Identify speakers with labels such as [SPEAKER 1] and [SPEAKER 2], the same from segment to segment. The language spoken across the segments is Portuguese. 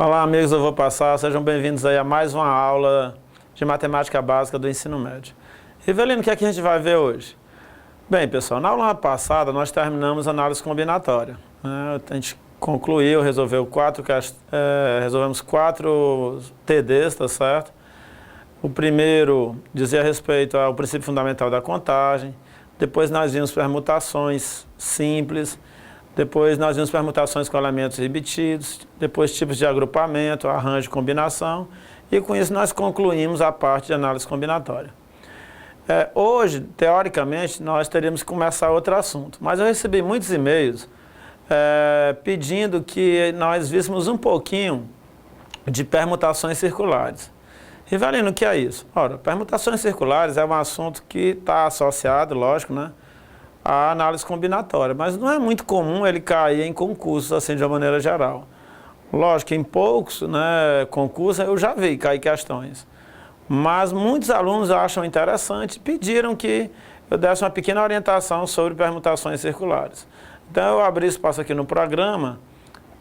[SPEAKER 1] Olá, amigos, eu vou passar, sejam bem-vindos aí a mais uma aula de matemática básica do ensino médio. Rivelino, o que é que a gente vai ver hoje? Bem, pessoal, na aula passada nós terminamos a análise combinatória, né? A gente concluiu, resolvemos 4 TDs, tá certo? O primeiro dizia respeito ao princípio fundamental da contagem, depois nós vimos permutações simples, depois nós vimos permutações com elementos repetidos, depois tipos de agrupamento, arranjo e combinação, e com isso nós concluímos a parte de análise combinatória. Hoje, teoricamente, nós teríamos que começar outro assunto, mas eu recebi muitos e-mails pedindo que nós víssemos um pouquinho de permutações circulares. Rivelino, o que é isso? Ora, permutações circulares é um assunto que está associado, lógico, né, à análise combinatória, mas não é muito comum ele cair em concursos, assim, de uma maneira geral. Lógico que em poucos, né, concursos eu já vi cair questões, mas muitos alunos acham interessante e pediram que eu desse uma pequena orientação sobre permutações circulares. Então eu abri espaço aqui no programa,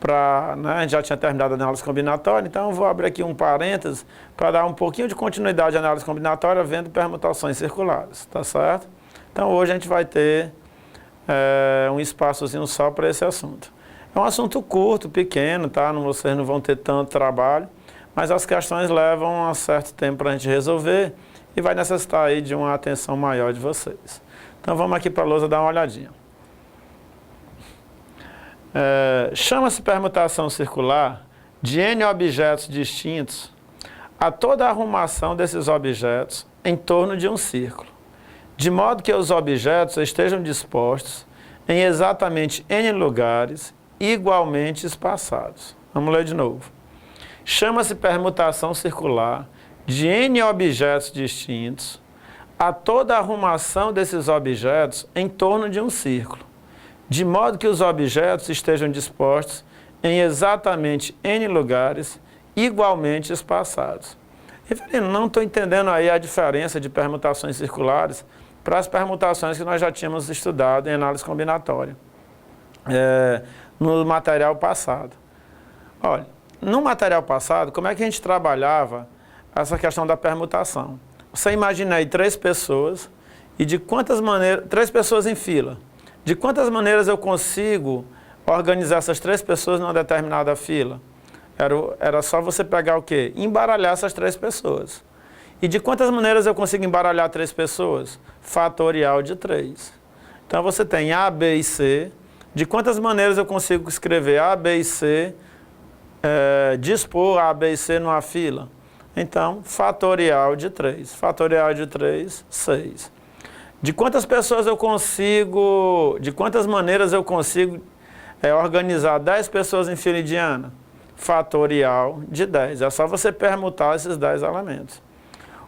[SPEAKER 1] a gente já tinha terminado a análise combinatória, então eu vou abrir aqui um parênteses para dar um pouquinho de continuidade à análise combinatória vendo permutações circulares, tá certo? Então hoje a gente vai ter um espaçozinho só para esse assunto. É um assunto curto, pequeno, tá? Vocês não vão ter tanto trabalho, mas as questões levam um certo tempo para a gente resolver e vai necessitar aí de uma atenção maior de vocês. Então vamos aqui para a lousa dar uma olhadinha. Chama-se permutação circular de N objetos distintos a toda a arrumação desses objetos em torno de um círculo, de modo que os objetos estejam dispostos em exatamente N lugares igualmente espaçados. Vamos ler de novo. Chama-se permutação circular de N objetos distintos a toda a arrumação desses objetos em torno de um círculo, de modo que os objetos estejam dispostos em exatamente N lugares igualmente espaçados. Rivelino, não estou entendendo aí a diferença de permutações circulares para as permutações que nós já tínhamos estudado em análise combinatória no material passado. Olha, no material passado, como é que a gente trabalhava essa questão da permutação? Você imagina aí 3 pessoas e de quantas maneiras, 3 pessoas em fila. De quantas maneiras eu consigo organizar essas 3 pessoas numa determinada fila? Era só você pegar o quê? Embaralhar essas 3 pessoas. E de quantas maneiras eu consigo embaralhar 3 pessoas? Fatorial de 3. Então você tem A, B e C. De quantas maneiras eu consigo escrever A, B e C, dispor A, B e C numa fila? Então, fatorial de 3. Fatorial de 3, 6. De quantas pessoas eu consigo, de quantas maneiras eu consigo organizar 10 pessoas em fila indiana? Fatorial de 10. É só você permutar esses 10 elementos.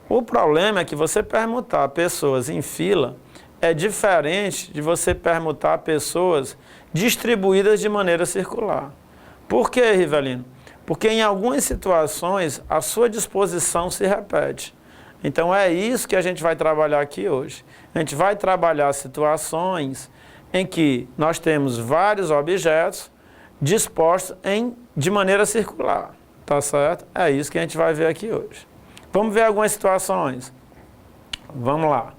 [SPEAKER 1] O problema é que você permutar pessoas em fila é diferente de você permutar pessoas distribuídas de maneira circular. Por quê, Rivelino? Porque em algumas situações a sua disposição se repete. Então é isso que a gente vai trabalhar aqui hoje. A gente vai trabalhar situações em que nós temos vários objetos dispostos de maneira circular. Tá certo? É isso que a gente vai ver aqui hoje. Vamos ver algumas situações. Vamos lá.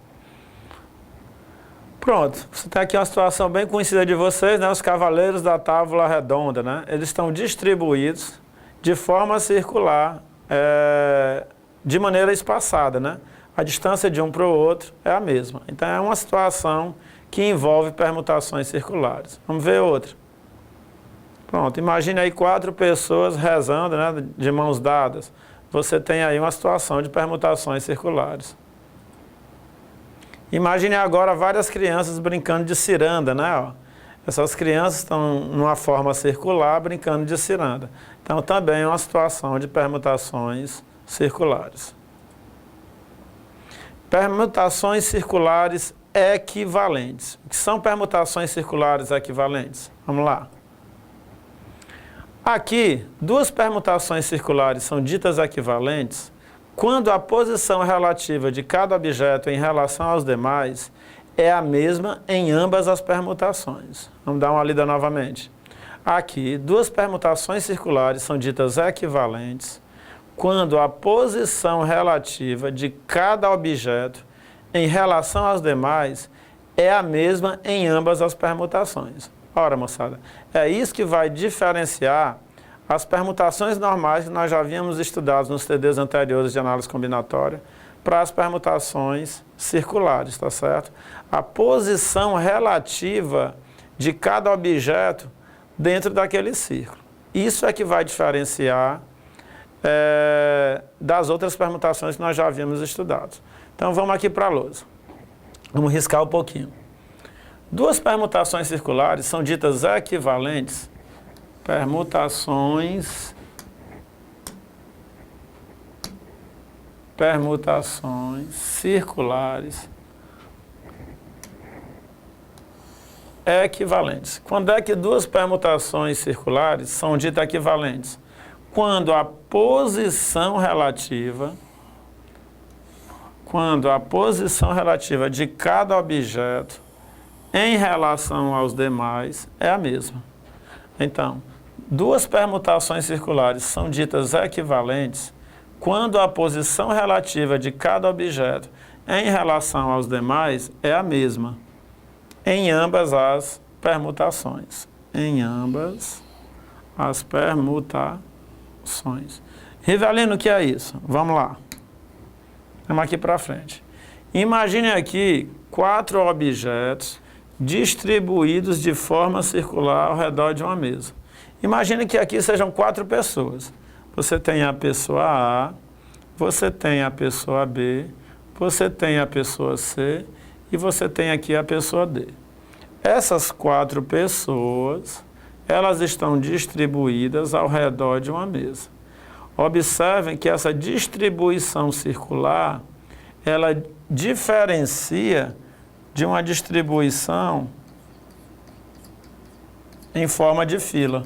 [SPEAKER 1] Pronto, você tem aqui uma situação bem conhecida de vocês, né? Os cavaleiros da tábua redonda, né? Eles estão distribuídos de forma circular, de maneira espaçada, né? A distância de um para o outro é a mesma. Então é uma situação que envolve permutações circulares. Vamos ver outra. Pronto, imagine aí 4 pessoas rezando, né, de mãos dadas. Você tem aí uma situação de permutações circulares. Imagine agora várias crianças brincando de ciranda, né? Ó. Essas crianças estão numa forma circular brincando de ciranda. Então também é uma situação de permutações circulares. Permutações circulares equivalentes. O que são permutações circulares equivalentes? Vamos lá. Aqui, 2 permutações circulares são ditas equivalentes quando a posição relativa de cada objeto em relação aos demais é a mesma em ambas as permutações. Vamos dar uma lida novamente. Aqui, duas permutações circulares são ditas equivalentes quando a posição relativa de cada objeto em relação aos demais é a mesma em ambas as permutações. Ora, moçada, é isso que vai diferenciar as permutações normais que nós já havíamos estudado nos TDs anteriores de análise combinatória para as permutações circulares, tá certo? A posição relativa de cada objeto dentro daquele círculo. Isso é que vai diferenciar das outras permutações que nós já havíamos estudado. Então vamos aqui para a lousa. Vamos riscar um pouquinho. Duas permutações circulares são ditas equivalentes. Permutações circulares equivalentes. Quando é que duas permutações circulares são ditas equivalentes? Quando a posição relativa de cada objeto em relação aos demais é a mesma. Então, duas permutações circulares são ditas equivalentes quando a posição relativa de cada objeto em relação aos demais é a mesma em ambas as permutações. Em ambas as permutações. Rivelino, o que é isso? Vamos lá. Vamos aqui para frente. Imagine aqui 4 objetos distribuídos de forma circular ao redor de uma mesa. Imagine que aqui sejam 4 pessoas. Você tem a pessoa A, você tem a pessoa B, você tem a pessoa C e você tem aqui a pessoa D. Essas 4 pessoas, elas estão distribuídas ao redor de uma mesa. Observem que essa distribuição circular, ela diferencia de uma distribuição em forma de fila,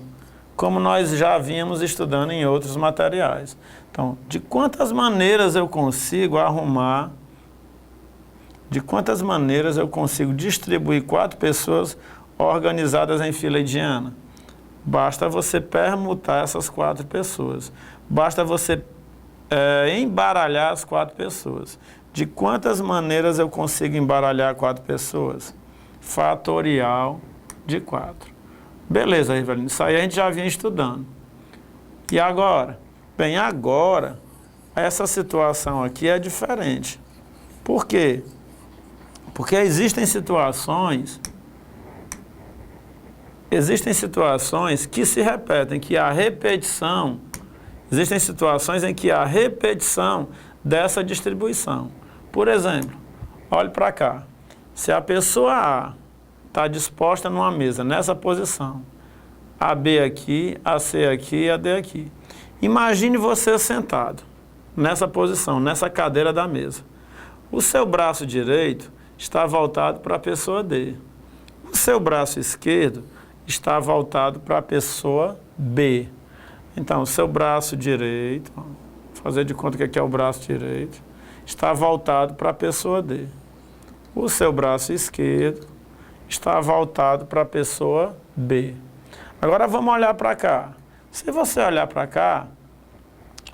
[SPEAKER 1] como nós já vínhamos estudando em outros materiais. Então, de quantas maneiras eu consigo distribuir 4 pessoas organizadas em fila indiana? Basta você permutar essas 4 pessoas. Basta você embaralhar as 4 pessoas. De quantas maneiras eu consigo embaralhar 4 pessoas? Fatorial de 4. Beleza, Rivelino, isso aí a gente já vinha estudando. E agora? Bem, agora, essa situação aqui é diferente. Por quê? Porque existem situações que se repetem, que há repetição. Existem situações em que há repetição dessa distribuição. Por exemplo, olhe para cá. Se a pessoa A está disposta numa mesa, nessa posição, a B aqui, a C aqui e a D aqui. Imagine você sentado nessa posição, nessa cadeira da mesa. O seu braço direito está voltado para a pessoa D. O seu braço esquerdo está voltado para a pessoa B. Então, o seu braço direito, vou fazer de conta que aqui é o braço direito, está voltado para a pessoa D. O seu braço esquerdo está voltado para a pessoa B. Agora vamos olhar para cá. Se você olhar para cá,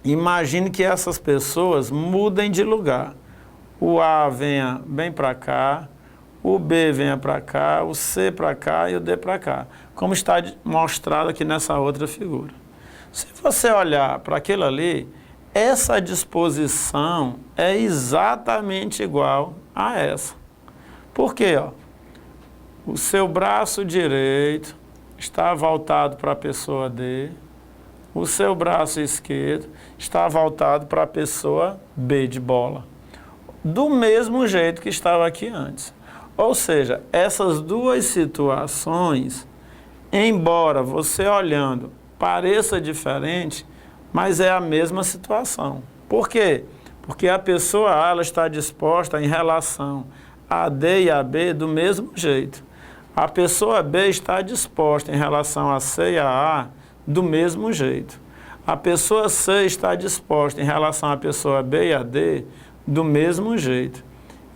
[SPEAKER 1] imagine que essas pessoas mudem de lugar. O A venha bem para cá, o B venha para cá, o C para cá e o D para cá, como está mostrado aqui nessa outra figura. Se você olhar para aquilo ali, essa disposição é exatamente igual a essa. Por quê? O seu braço direito está voltado para a pessoa D, o seu braço esquerdo está voltado para a pessoa B de bola. Do mesmo jeito que estava aqui antes. Ou seja, essas duas situações, embora você olhando pareça diferente, mas é a mesma situação. Por quê? Porque a pessoa A ela está disposta em relação a D e a B do mesmo jeito. A pessoa B está disposta em relação a C e a A do mesmo jeito. A pessoa C está disposta em relação à pessoa B e a D do mesmo jeito.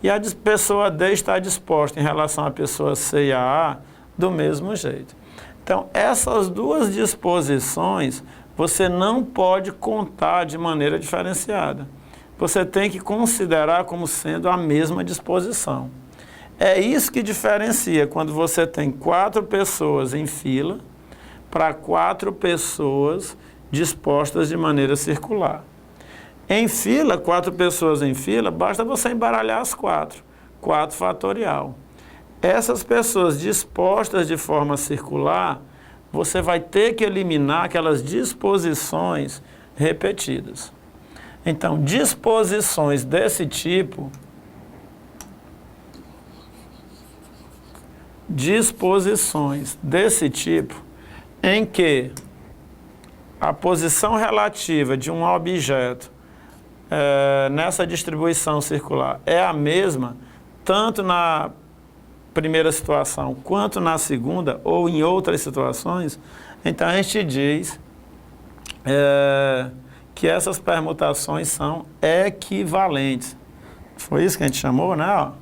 [SPEAKER 1] E a pessoa D está disposta em relação à pessoa C e a A do mesmo jeito. Então, essas duas disposições você não pode contar de maneira diferenciada. Você tem que considerar como sendo a mesma disposição. É isso que diferencia quando você tem 4 pessoas em fila para 4 pessoas dispostas de maneira circular. Em fila, 4 pessoas em fila, basta você embaralhar as 4 fatorial. Essas pessoas dispostas de forma circular, você vai ter que eliminar aquelas disposições repetidas. Então, disposições desse tipo, em que a posição relativa de um objeto nessa distribuição circular é a mesma, tanto na primeira situação quanto na segunda, ou em outras situações, então a gente diz que essas permutações são equivalentes. Foi isso que a gente chamou, né? Ó.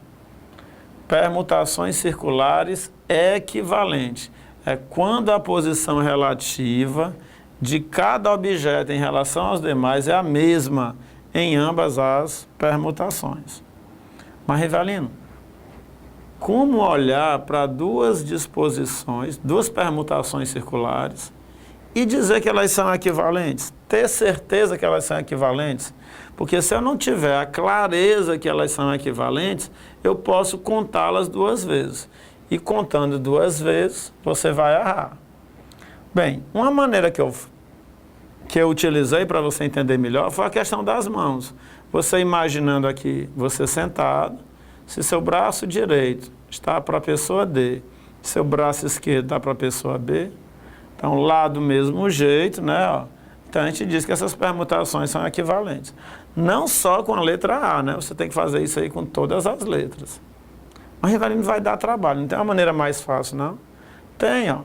[SPEAKER 1] Permutações circulares equivalentes. É quando a posição relativa de cada objeto em relação aos demais é a mesma em ambas as permutações. Mas, Rivelino, como olhar para duas disposições, duas permutações circulares e dizer que elas são equivalentes? Ter certeza que elas são equivalentes? Porque se eu não tiver a clareza que elas são equivalentes, eu posso contá-las 2 vezes. E contando 2 vezes, você vai errar. Bem, uma maneira que eu utilizei para você entender melhor foi a questão das mãos. Você imaginando aqui, você sentado, se seu braço direito está para a pessoa D, seu braço esquerdo está para a pessoa B, então lá do mesmo jeito, né? Ó, então a gente diz que essas permutações são equivalentes. Não só com a letra A, né? Você tem que fazer isso aí com todas as letras. Mas, Rivelino, vai dar trabalho, não tem uma maneira mais fácil, não? Tem, ó.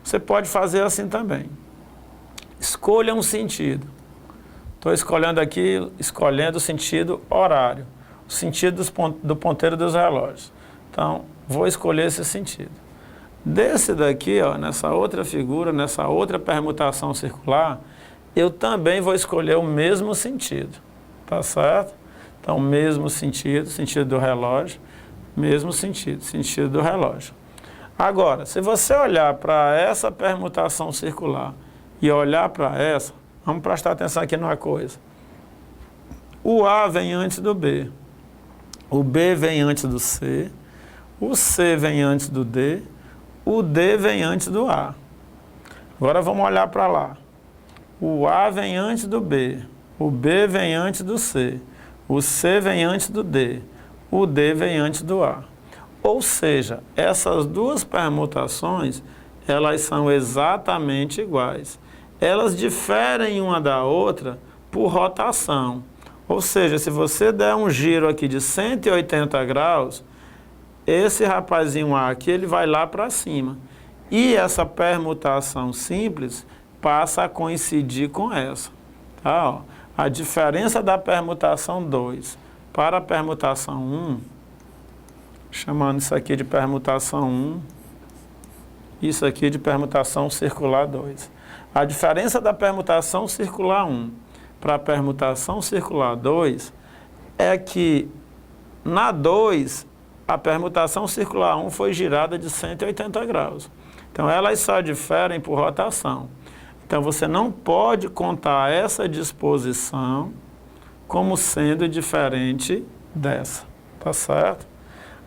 [SPEAKER 1] Você pode fazer assim também. Escolha um sentido. Estou escolhendo o sentido horário, o sentido do ponteiro dos relógios. Então, vou escolher esse sentido. Desse daqui, ó, nessa outra figura, nessa outra permutação circular, eu também vou escolher o mesmo sentido. Tá certo? Então, mesmo sentido do relógio, mesmo sentido do relógio. Agora, se você olhar para essa permutação circular e olhar para essa, vamos prestar atenção aqui numa coisa. O A vem antes do B, o B vem antes do C, o C vem antes do D, o D vem antes do A. Agora vamos olhar para lá. O A vem antes do B, o B vem antes do C, o C vem antes do D, o D vem antes do A. Ou seja, essas duas permutações, elas são exatamente iguais. Elas diferem uma da outra por rotação. Ou seja, se você der um giro aqui de 180 graus, esse rapazinho A aqui, ele vai lá para cima. E essa permutação simples passa a coincidir com essa. Tá, ó. A diferença da permutação 2 para a permutação 1, chamando isso aqui de permutação 1, isso aqui de permutação circular 2. A diferença da permutação circular 1 para a permutação circular 2 é que na 2, a permutação circular 1 foi girada de 180 graus. Então, elas só diferem por rotação. Então, você não pode contar essa disposição como sendo diferente dessa. Tá certo?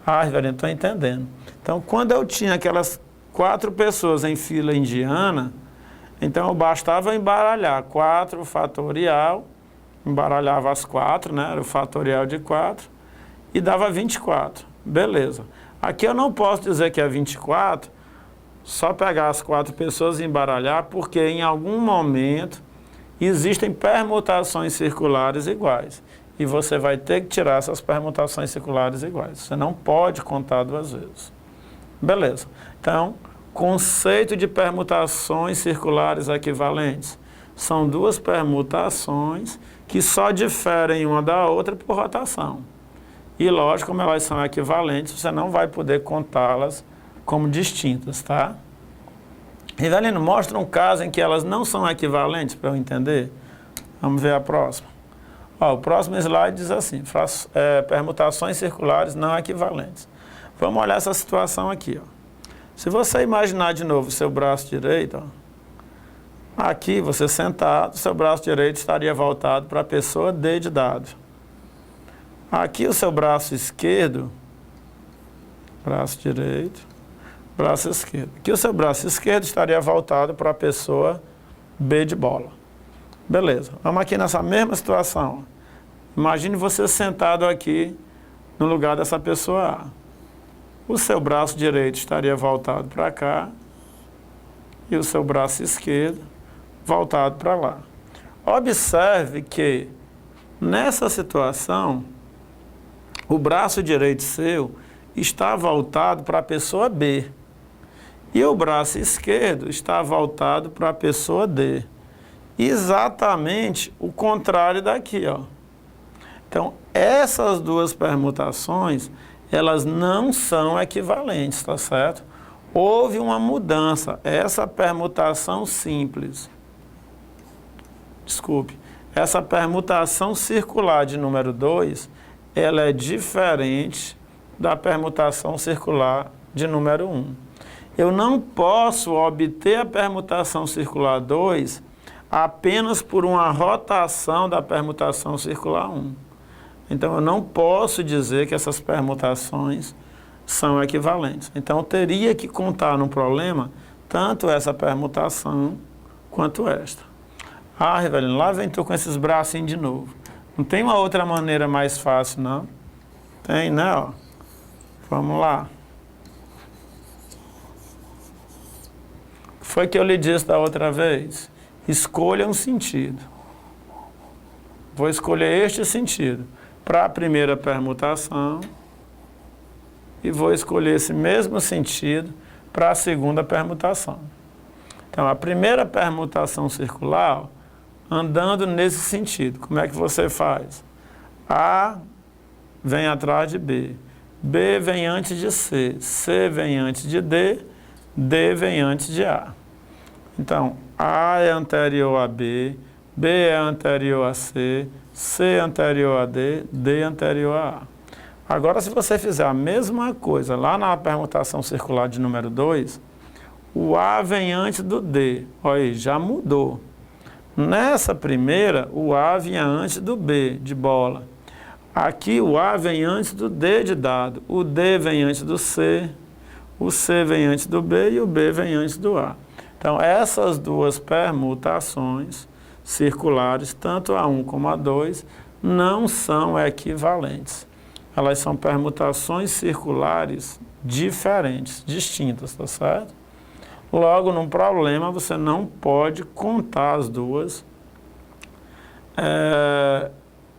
[SPEAKER 1] Ah, Rivelino, estou entendendo. Então, quando eu tinha aquelas 4 pessoas em fila indiana, então eu bastava embaralhar 4 fatorial, embaralhava as 4, né? Era o fatorial de 4, e dava 24. Beleza. Aqui eu não posso dizer que é 24, só pegar as 4 pessoas e embaralhar, porque em algum momento existem permutações circulares iguais. E você vai ter que tirar essas permutações circulares iguais. Você não pode contar 2 vezes. Beleza. Então, conceito de permutações circulares equivalentes. São 2 permutações que só diferem uma da outra por rotação. E, lógico, como elas são equivalentes, você não vai poder contá-las como distintas, tá? Rivelino, mostra um caso em que elas não são equivalentes para eu entender. Vamos ver a próxima. Ó, o próximo slide diz assim, permutações circulares não equivalentes. Vamos olhar essa situação aqui. Ó. Se você imaginar de novo o seu braço direito, ó, aqui você sentado, seu braço direito estaria voltado para a pessoa D de dado. Aqui o seu braço esquerdo, braço direito, braço esquerdo. Aqui o seu braço esquerdo estaria voltado para a pessoa B de bola. Beleza, vamos aqui nessa mesma situação. Imagine você sentado aqui no lugar dessa pessoa A. O seu braço direito estaria voltado para cá e o seu braço esquerdo voltado para lá. Observe que nessa situação, o braço direito seu está voltado para a pessoa B e o braço esquerdo está voltado para a pessoa D. Exatamente o contrário daqui, ó. Então, essas duas permutações, elas não são equivalentes, tá certo? Houve uma mudança, essa permutação simples. Desculpe, essa permutação circular de número 2, ela é diferente da permutação circular de número 1. Eu não posso obter a permutação circular 2 apenas por uma rotação da permutação circular 1. Então, eu não posso dizer que essas permutações são equivalentes. Então, eu teria que contar no problema tanto essa permutação quanto esta. Ah, Rivelino, lá vem tu com esses bracinhos de novo. Não tem uma outra maneira mais fácil, não? Tem, né? Ó. Vamos lá. O que foi que eu lhe disse da outra vez? Escolha um sentido. Vou escolher este sentido para a primeira permutação e vou escolher esse mesmo sentido para a segunda permutação. Então, a primeira permutação circular, andando nesse sentido, como é que você faz? A vem atrás de B, B vem antes de C, C vem antes de D, D vem antes de A. Então, A é anterior a B, B é anterior a C, C é anterior a D, D é anterior a A. Agora, se você fizer a mesma coisa lá na permutação circular de número 2, o A vem antes do D. Olha aí, já mudou. Nessa primeira, o A vinha antes do B, de bola. Aqui, o A vem antes do D de dado. O D vem antes do C, o C vem antes do B e o B vem antes do A. Então, essas duas permutações circulares, tanto a 1 como a 2, não são equivalentes. Elas são permutações circulares diferentes, distintas, tá certo? Logo, num problema, você não pode contar as duas.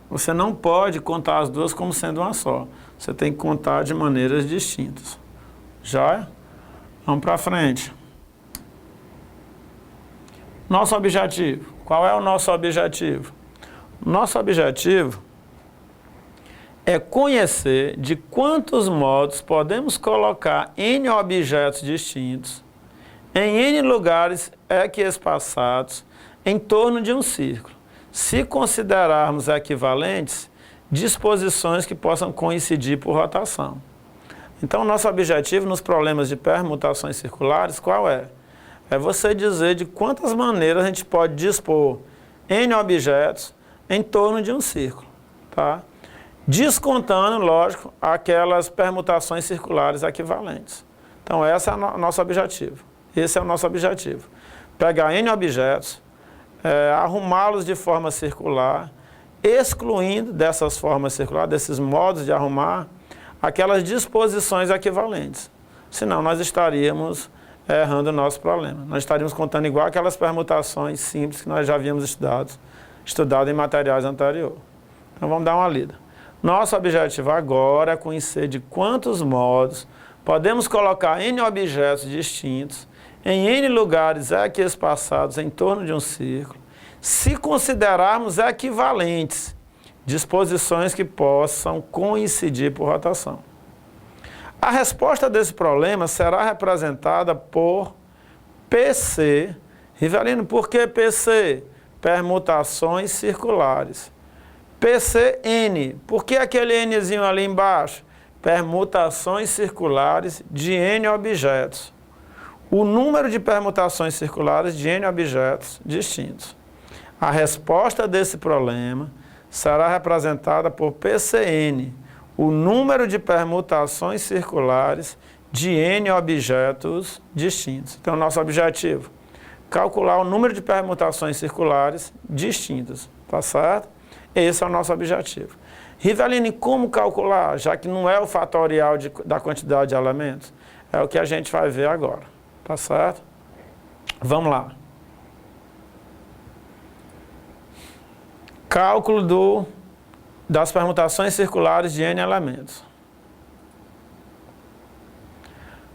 [SPEAKER 1] Você não pode contar as duas como sendo uma só. Você tem que contar de maneiras distintas. Já? Vamos para frente. Nosso objetivo. Qual é o nosso objetivo? Nosso objetivo é conhecer de quantos modos podemos colocar N objetos distintos em N lugares equiespaçados em torno de um círculo, se considerarmos equivalentes disposições que possam coincidir por rotação. Então, nosso objetivo nos problemas de permutações circulares, qual é? É você dizer de quantas maneiras a gente pode dispor N objetos em torno de um círculo, tá? Descontando, lógico, aquelas permutações circulares equivalentes. Então, esse é o nosso objetivo. Esse é o nosso objetivo. Pegar N objetos, arrumá-los de forma circular, excluindo dessas formas circulares, desses modos de arrumar, aquelas disposições equivalentes. Senão, nós estaríamos errando o nosso problema. Nós estaríamos contando igual aquelas permutações simples que nós já havíamos estudado em materiais anteriores. Então, vamos dar uma lida. Nosso objetivo agora é conhecer de quantos modos podemos colocar N objetos distintos em N lugares equiespaçados em torno de um círculo, se considerarmos equivalentes disposições que possam coincidir por rotação. A resposta desse problema será representada por PC, Rivelino, por que PC? Permutações circulares. PCN, por que aquele Nzinho ali embaixo? Permutações circulares de N objetos. O número de permutações circulares de N objetos distintos. A resposta desse problema será representada por PCN, o número de permutações circulares de N objetos distintos. Então, nosso objetivo, calcular o número de permutações circulares distintas, tá certo? Esse é o nosso objetivo. Rivelino, como calcular, já que não é o fatorial da quantidade de elementos? É o que a gente vai ver agora, tá certo? Vamos lá. Cálculo das permutações circulares de N elementos.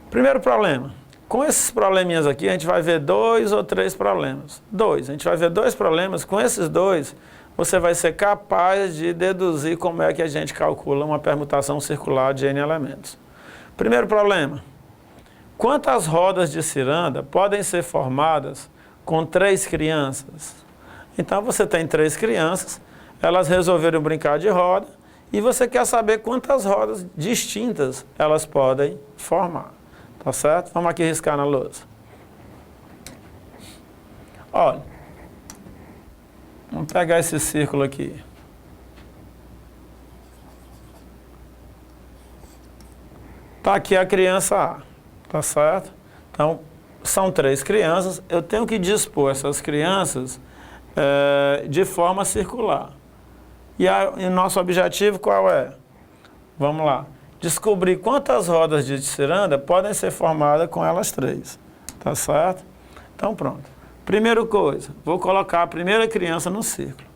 [SPEAKER 1] Primeiro problema. Com esses probleminhas aqui, a gente vai ver 2 ou 3 problemas. A gente vai ver 2 problemas. Com esses 2, você vai ser capaz de deduzir como é que a gente calcula uma permutação circular de N elementos. Primeiro problema. Quantas rodas de ciranda podem ser formadas com 3 crianças? Então, você tem 3 crianças, elas resolveram brincar de roda, e você quer saber quantas rodas distintas elas podem formar. Tá certo? Vamos aqui riscar na lousa. Olha, vamos pegar esse círculo aqui. Tá aqui a criança A, tá certo? Então, são 3 crianças, eu tenho que dispor essas crianças de forma circular. E o nosso objetivo qual é? Vamos lá. Descobrir quantas rodas de ciranda podem ser formadas com elas 3. Tá certo? Então, pronto. Primeira coisa, vou colocar a primeira criança no círculo.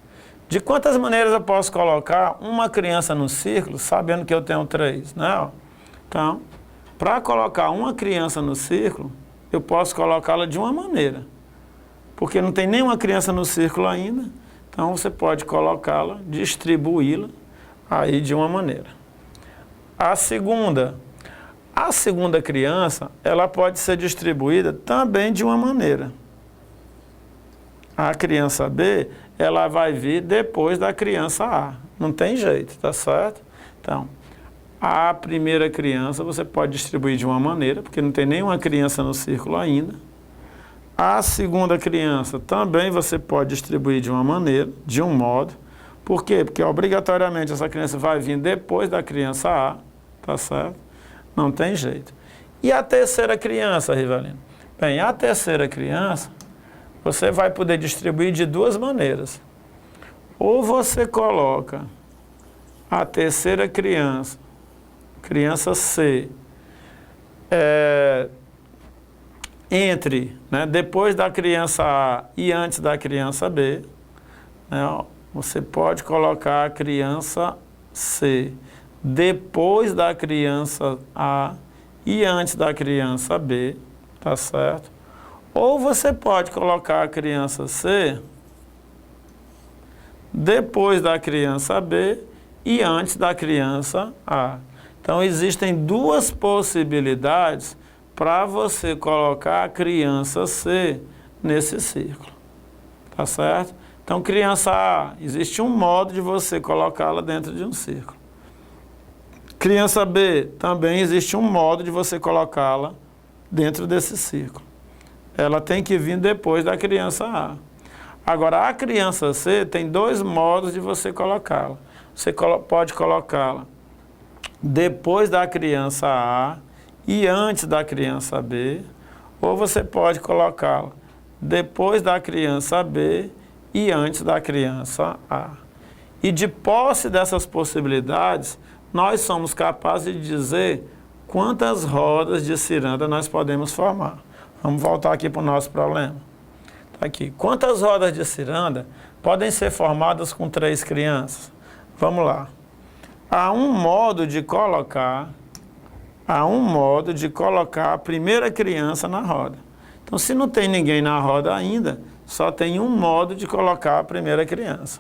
[SPEAKER 1] De quantas maneiras eu posso colocar uma criança no círculo, sabendo que eu tenho 3, né? Então, para colocar uma criança no círculo, eu posso colocá-la de uma maneira. Porque não tem nenhuma criança no círculo ainda, então você pode colocá-la, distribuí-la aí de uma maneira. A segunda criança, ela pode ser distribuída também de uma maneira. A criança B, ela vai vir depois da criança A. Não tem jeito, tá certo? Então, a primeira criança você pode distribuir de uma maneira, porque não tem nenhuma criança no círculo ainda. A segunda criança também você pode distribuir de uma maneira, de um modo. Por quê? Porque obrigatoriamente essa criança vai vir depois da criança A, tá certo? Não tem jeito. E a terceira criança, Rivelino? Bem, a terceira criança, você vai poder distribuir de 2 maneiras. Ou você coloca a terceira criança, criança C, depois da criança A e antes da criança B, né? Você pode colocar a criança C depois da criança A e antes da criança B, tá certo? Ou você pode colocar a criança C depois da criança B e antes da criança A. Então, existem 2 possibilidades para você colocar a criança C nesse círculo, tá certo? Então, criança A, existe um modo de você colocá-la dentro de um círculo. Criança B, também existe um modo de você colocá-la dentro desse círculo. Ela tem que vir depois da criança A. Agora, a criança C tem 2 modos de você colocá-la. Você pode colocá-la depois da criança A e antes da criança B, ou você pode colocá-la depois da criança B e antes da criança A. E de posse dessas possibilidades, nós somos capazes de dizer quantas rodas de ciranda nós podemos formar. Vamos voltar aqui para o nosso problema. Tá aqui. Quantas rodas de ciranda podem ser formadas com 3 crianças? Vamos lá. Há um modo de colocar a primeira criança na roda. Então, se não tem ninguém na roda ainda, só tem um modo de colocar a primeira criança.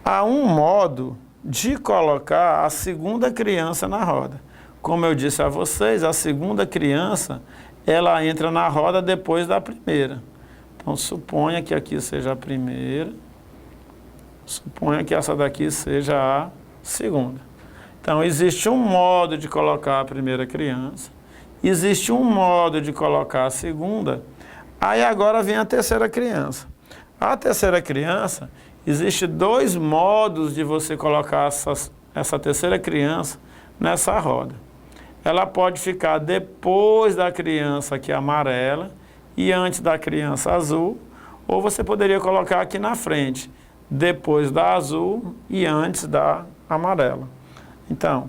[SPEAKER 1] Há um modo de colocar a segunda criança na roda. Como eu disse a vocês, a segunda criança, ela entra na roda depois da primeira. Então, suponha que aqui seja a primeira, suponha que essa daqui seja a segunda. Então, existe um modo de colocar a primeira criança, existe um modo de colocar a segunda, aí agora vem a terceira criança. A terceira criança, existe dois modos de você colocar essa terceira criança nessa roda. Ela pode ficar depois da criança aqui amarela e antes da criança azul, ou você poderia colocar aqui na frente, depois da azul e antes da amarela. Então,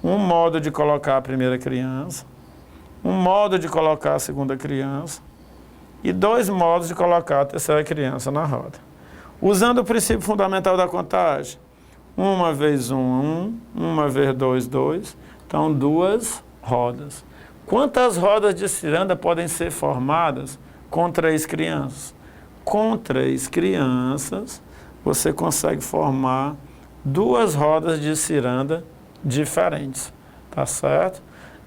[SPEAKER 1] um modo de colocar a primeira criança, um modo de colocar a segunda criança e dois modos de colocar a terceira criança na roda. Usando o princípio fundamental da contagem, 1 vezes 1, 1 vezes 2, 2, então 2 rodas. Quantas rodas de ciranda podem ser formadas com 3 crianças? Com 3 crianças, você consegue formar 2 rodas de ciranda diferentes, tá certo?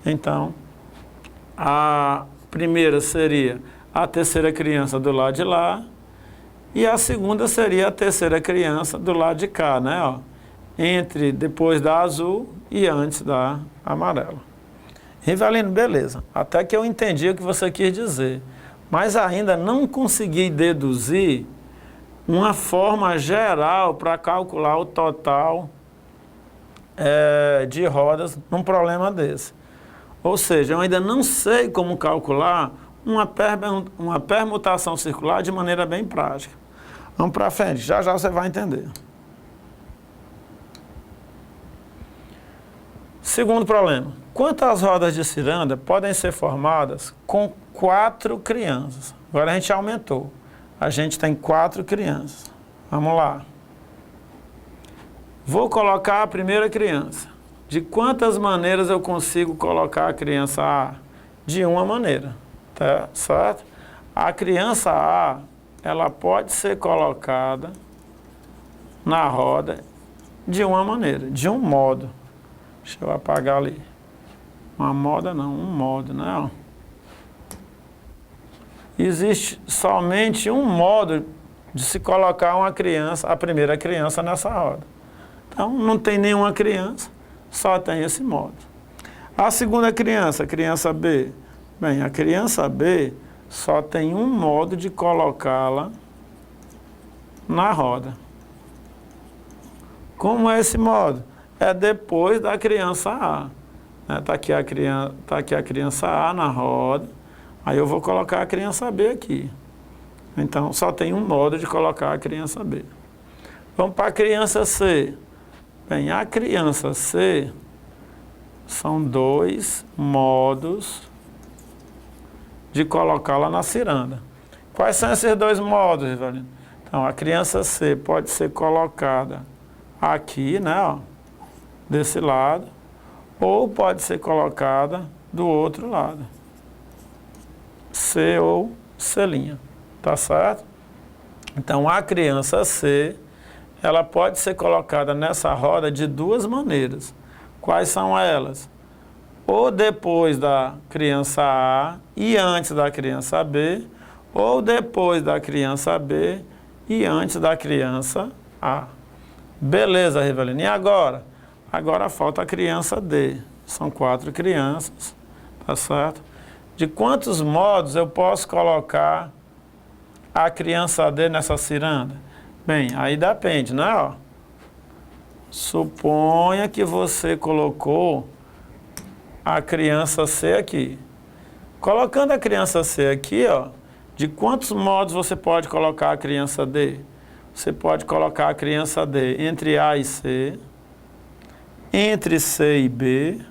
[SPEAKER 1] Então, a primeira seria a terceira criança do lado de lá e a segunda seria a terceira criança do lado de cá, né? Ó, depois da azul e antes da amarela. Rivelino, beleza, até que eu entendi o que você quis dizer, mas ainda não consegui deduzir uma forma geral para calcular o total de rodas num problema desse. Ou seja, eu ainda não sei como calcular uma permutação circular de maneira bem prática. Vamos para frente, já já você vai entender. Segundo problema, quantas rodas de ciranda podem ser formadas com 4 crianças? Agora a gente aumentou. A gente tem 4 crianças. Vamos lá. Vou colocar a primeira criança. De quantas maneiras eu consigo colocar a criança A? De uma maneira, tá certo? A criança A, ela pode ser colocada na roda de uma maneira, de um modo. Deixa eu apagar ali. Uma moda não, um modo, né? Existe somente um modo de se colocar uma criança, a primeira criança nessa roda. Então, não tem nenhuma criança, só tem esse modo. A segunda criança, a criança B. Bem, a criança B só tem um modo de colocá-la na roda. Como é esse modo? É depois da criança A. Está aqui a criança A na roda, aí eu vou colocar a criança B aqui. Então, só tem um modo de colocar a criança B. Vamos para a criança C. Bem, a criança C são 2 modos de colocá-la na ciranda. Quais são esses 2 modos, Rivelino? Então, a criança C pode ser colocada aqui, né, ó, desse lado, ou pode ser colocada do outro lado. C ou C', tá certo? Então, a criança C, ela pode ser colocada nessa roda de 2 maneiras. Quais são elas? Ou depois da criança A e antes da criança B, ou depois da criança B e antes da criança A. Beleza, Rivelino. E agora? Agora falta a criança D. São 4 crianças, tá certo? De quantos modos eu posso colocar a criança D nessa ciranda? Bem, aí depende, né? Ó, suponha que você colocou a criança C aqui. Colocando a criança C aqui, ó, de quantos modos você pode colocar a criança D? Você pode colocar a criança D entre A e C, entre C e B,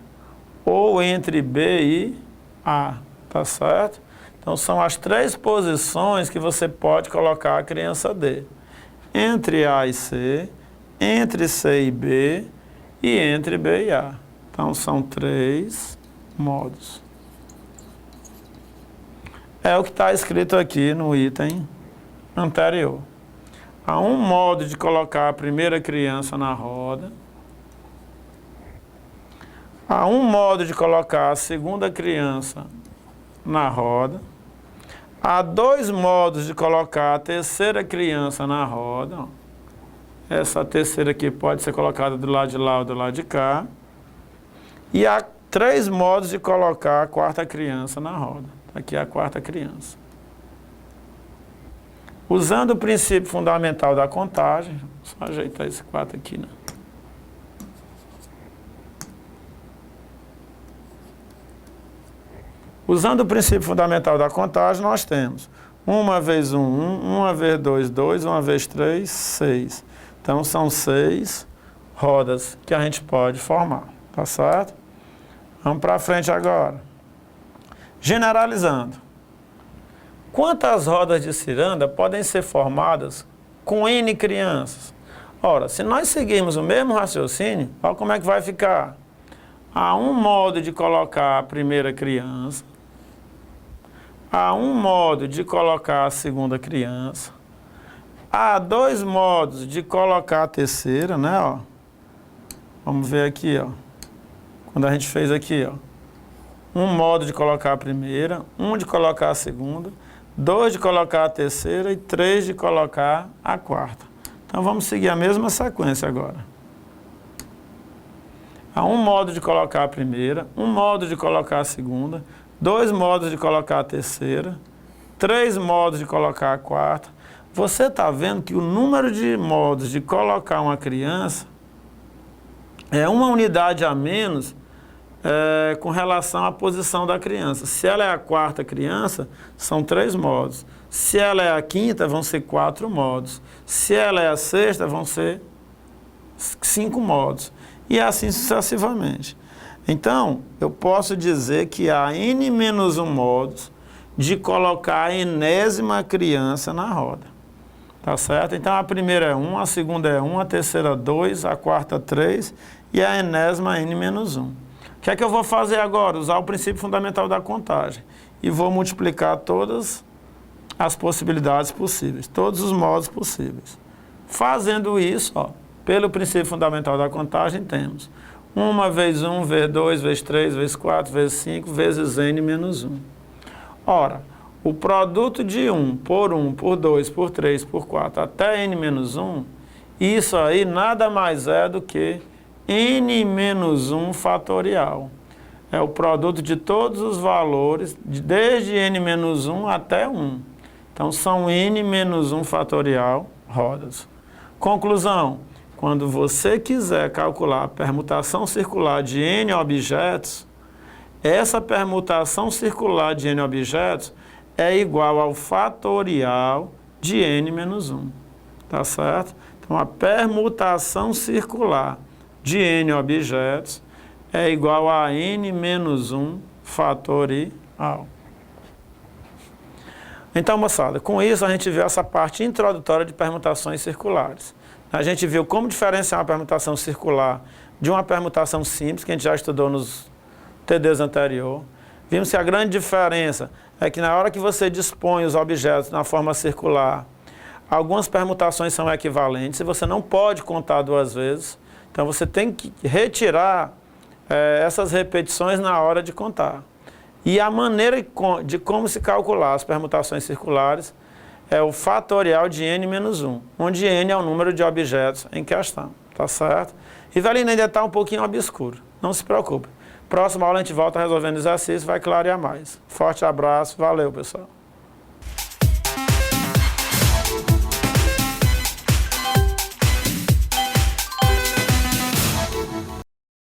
[SPEAKER 1] ou entre B e A, tá certo? Então, são as 3 posições que você pode colocar a criança D. Entre A e C, entre C e B e entre B e A. Então, são 3 modos. É o que está escrito aqui no item anterior. Há um modo de colocar a primeira criança na roda. Há um modo de colocar a segunda criança na roda. Há dois modos de colocar a terceira criança na roda. Ó. Essa terceira aqui pode ser colocada do lado de lá ou do lado de cá. E há três modos de colocar a quarta criança na roda. Aqui é a quarta criança. Usando o princípio fundamental da contagem, só ajeitar esse 4 aqui, né? Usando o princípio fundamental da contagem, nós temos 1 vezes 1, 1 vezes 2, 2, 1 vezes 3, 6. Então, são 6 rodas que a gente pode formar, tá certo? Vamos para frente agora. Generalizando. Quantas rodas de ciranda podem ser formadas com N crianças? Ora, se nós seguirmos o mesmo raciocínio, olha como é que vai ficar. Há um modo de colocar a primeira criança. Há um modo de colocar a segunda criança. Há dois modos de colocar a terceira, né? Ó. Vamos ver aqui, ó. Quando a gente fez aqui, ó. Um modo de colocar a primeira, um de colocar a segunda, 2 de colocar a terceira e 3 de colocar a quarta. Então vamos seguir a mesma sequência agora. Há um modo de colocar a primeira, um modo de colocar a segunda, 2 modos de colocar a terceira, 3 modos de colocar a quarta. Você está vendo que o número de modos de colocar uma criança é uma unidade a menos com relação à posição da criança. Se ela é a quarta criança, são 3 modos. Se ela é a quinta, vão ser 4 modos. Se ela é a sexta, vão ser 5 modos. E assim sucessivamente. Então, eu posso dizer que há N-1 modos de colocar a enésima criança na roda. Tá certo? Então, a primeira é 1, a segunda é 1, a terceira 2, a quarta 3 e a enésima N-1. O que é que eu vou fazer agora? Usar o princípio fundamental da contagem. E vou multiplicar todas as possibilidades possíveis, todos os modos possíveis. Fazendo isso, ó, pelo princípio fundamental da contagem, temos 1 vezes 1, vezes 2, vezes 3, vezes 4, vezes 5, vezes N menos 1. Ora, o produto de 1 por 2, por 3, por 4, até N menos 1, isso aí nada mais é do que N menos 1 fatorial. É o produto de todos os valores, desde N menos 1 até 1. Então, são N menos 1 fatorial rodas. Conclusão, quando você quiser calcular a permutação circular de N objetos, essa permutação circular de N objetos é igual ao fatorial de N menos 1. Tá certo? Então, a permutação circular de N objetos é igual a N menos 1 fatorial. Então, moçada, com isso a gente viu essa parte introdutória de permutações circulares. A gente viu como diferenciar uma permutação circular de uma permutação simples, que a gente já estudou nos TDs anterior. Vimos que a grande diferença é que na hora que você dispõe os objetos na forma circular, algumas permutações são equivalentes e você não pode contar 2 vezes. Então, você tem que retirar essas repetições na hora de contar. E a maneira de como se calcular as permutações circulares é o fatorial de N menos 1, onde N é o número de objetos em questão, tá certo? E Rivelino ainda está um pouquinho obscuro, não se preocupe. Próxima aula a gente volta resolvendo exercício, vai clarear mais. Forte abraço, valeu pessoal.